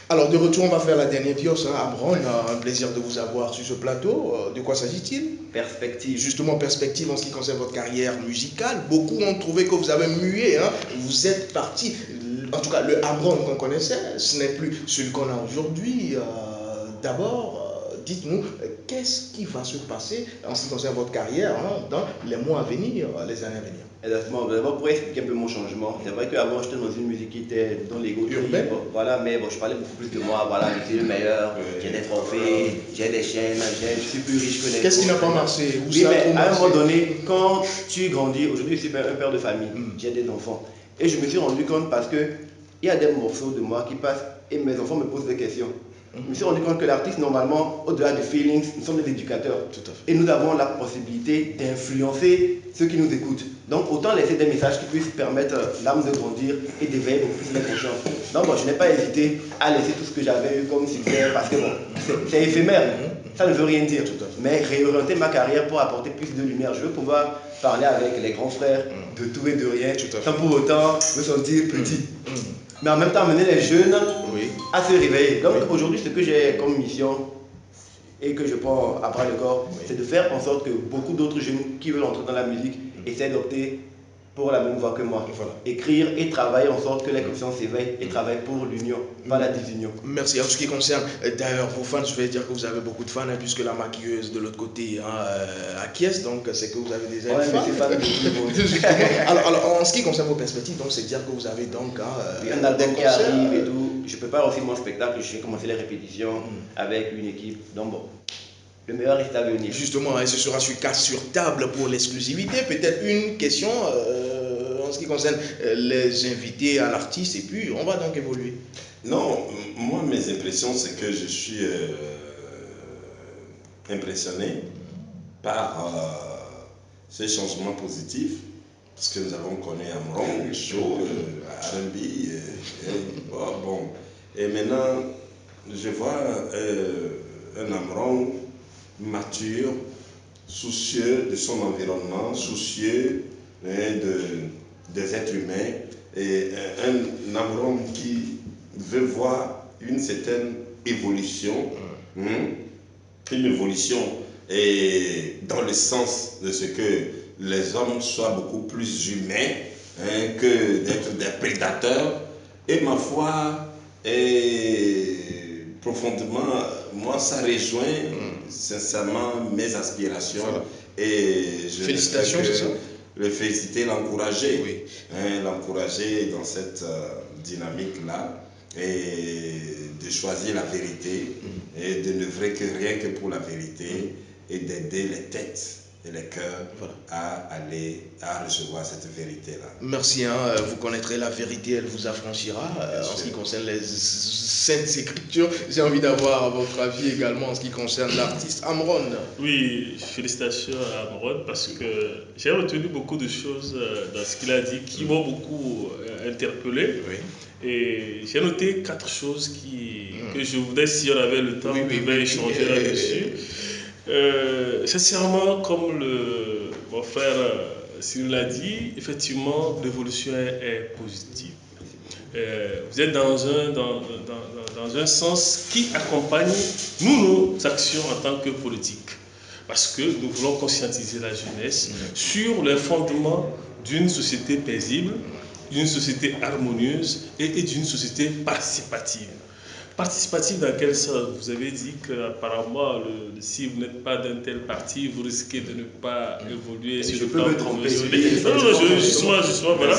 Alors, de retour, on va faire la dernière pioche. Amron, un plaisir de vous avoir sur ce plateau. De quoi s'agit-il? Perspective. Justement, perspective en ce qui concerne votre carrière musicale. Beaucoup ont trouvé que vous avez mué. Vous êtes parti. En tout cas, le Amron qu'on connaissait, ce n'est plus celui qu'on a aujourd'hui. D'abord, dites-nous, qu'est-ce qui va se passer en ce qui concerne votre carrière dans les mois à venir, les années à venir? Exactement. D'abord, pour expliquer un peu mon changement, c'est vrai qu'avant, j'étais dans une musique qui était dans l'ego urbaine. Voilà, mais bon, je parlais beaucoup plus de moi. Voilà, je suis le meilleur, j'ai des trophées, j'ai des chaînes, je suis plus riche que les autres. Qu'est-ce qui n'a pas marché? Oui, mais à un moment donné, quand tu grandis, aujourd'hui, je suis un père de famille, j'ai des enfants. Et je me suis rendu compte parce que il y a des morceaux de moi qui passent et mes enfants me posent des questions. Je me suis rendu compte que l'artiste, normalement, au-delà du feelings, nous sommes des éducateurs. Tout à fait. Et nous avons la possibilité d'influencer ceux qui nous écoutent. Donc, autant laisser des messages qui puissent permettre l'âme de grandir et d'éveiller beaucoup plus la conscience. Donc, bon, je n'ai pas hésité à laisser tout ce que j'avais eu comme succès parce que bon, c'est éphémère. Ça ne veut rien dire. Mais réorienter ma carrière pour apporter plus de lumière. Je veux pouvoir parler avec les grands frères de tout et de rien, sans pour autant me sentir petit. Mais en même temps, amener les jeunes à se réveiller. Donc aujourd'hui, ce que j'ai comme mission et que je prends à bras le corps, c'est de faire en sorte que beaucoup d'autres jeunes qui veulent entrer dans la musique essaient d'opter pour la même voie que moi. Voilà. Écrire et travailler en sorte que les consciences s'éveillent et travailler pour l'union, pas la désunion. Merci. En ce qui concerne, d'ailleurs, vos fans, je vais dire que vous avez beaucoup de fans, puisque la maquilleuse de l'autre côté acquiesce, donc c'est que vous avez des fans. Alors, en ce qui concerne vos perspectives, donc c'est dire que vous avez donc un album qui arrive et tout. Je prépare aussi mon spectacle, je vais commencer les répétitions avec une équipe. Donc bon. Le meilleur est à venir. Justement, et ce sera sur table pour l'exclusivité. Peut-être une question en ce qui concerne les invités à l'artiste, et puis on va donc évoluer. Non, moi, mes impressions, c'est que je suis impressionné par ces changements positifs, parce que nous avons connu Amron, Show, R&B, bon. Et maintenant, je vois un Amron mature, soucieux de son environnement, soucieux des êtres humains, et un Amron qui veut voir une certaine évolution, une évolution et dans le sens de ce que les hommes soient beaucoup plus humains que d'être des prédateurs. Et ma foi, profondément, moi ça rejoint sincèrement mes aspirations. Voilà. Et je félicitations, c'est ça? Le féliciter, l'encourager, oui. L'encourager dans cette dynamique-là, et de choisir la vérité, et de ne vrai que rien que pour la vérité, et d'aider les têtes et les cœurs à aller à recevoir cette vérité-là. Merci, vous connaîtrez la vérité, elle vous affranchira. En ce qui concerne les saintes écritures, j'ai envie d'avoir votre avis également en ce qui concerne l'artiste Amron. Oui, félicitations à Amron parce que j'ai retenu beaucoup de choses dans ce qu'il a dit qui m'ont beaucoup interpellé. Oui. Et j'ai noté 4 choses que je voudrais, si on avait le temps, échanger là-dessus. Sincèrement, comme mon frère Cyril l'a dit, effectivement, l'évolution est positive. Vous êtes dans un sens qui accompagne nos actions en tant que politique. Parce que nous voulons conscientiser la jeunesse sur les fondements d'une société paisible, d'une société harmonieuse et d'une société participative. Participative dans quel sens? Vous avez dit qu'apparemment, si vous n'êtes pas d'un tel parti, vous risquez de ne pas évoluer sur le plan. Je peux me tromper. Justement, voilà.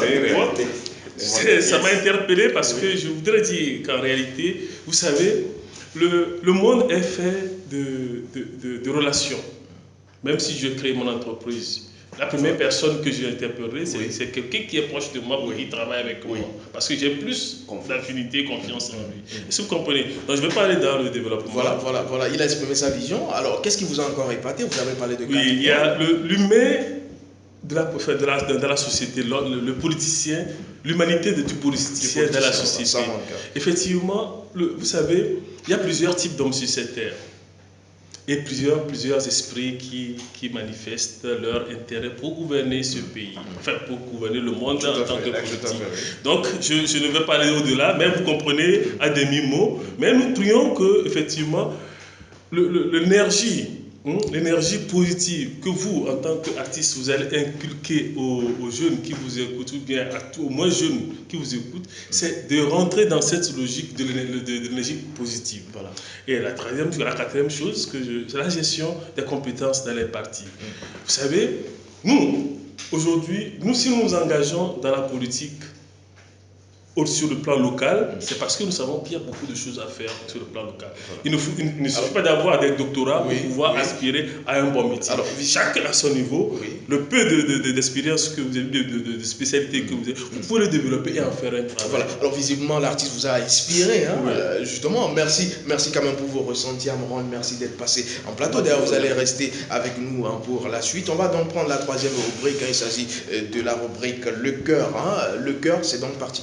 Ça m'a interpellé parce que je voudrais dire qu'en réalité, vous savez, le monde est fait de relations. Même si je crée mon entreprise, la première personne que j'ai interpellée, c'est quelqu'un qui est proche de moi, qui travaille avec moi. Parce que j'ai plus d'affinité, confiance en lui. Est-ce que vous comprenez? Donc je ne vais pas aller dans le développement. Voilà. Il a exprimé sa vision. Alors, qu'est-ce qui vous a encore épaté? Vous avez parlé de Oui, il y a l'humain de la société, le politicien, l'humanité du politicien dans la société. Effectivement, vous savez, il y a plusieurs types d'hommes sur cette terre. et plusieurs esprits qui manifestent leur intérêt pour gouverner ce pays, enfin pour gouverner le monde en tant que politique. Donc je ne vais pas aller au-delà, mais vous comprenez à demi-mot, mais nous prions que effectivement l'énergie positive que vous, en tant qu'artiste, vous allez inculquer aux jeunes qui vous écoutent, ou bien aux moins jeunes qui vous écoutent, c'est de rentrer dans cette logique de l'énergie positive. Voilà. Et la quatrième chose, c'est la gestion des compétences dans les partis. Vous savez, nous, aujourd'hui, si nous nous engageons dans la politique, sur le plan local, c'est parce que nous savons qu'il y a beaucoup de choses à faire sur le plan local. Il ne suffit pas d'avoir des doctorats pour pouvoir aspirer à un bon métier. Alors, chacun à son niveau, le peu d'expérience que vous avez, de spécialité que vous avez, vous pouvez le développer et en faire un travail. Voilà. Alors visiblement l'artiste vous a inspiré, hein, justement. Merci quand même pour vos ressentis, Amron. Merci d'être passé en plateau. D'ailleurs, vous allez rester avec nous pour la suite. On va donc prendre la troisième rubrique. Il s'agit de la rubrique Le Cœur. Le Cœur, c'est donc parti.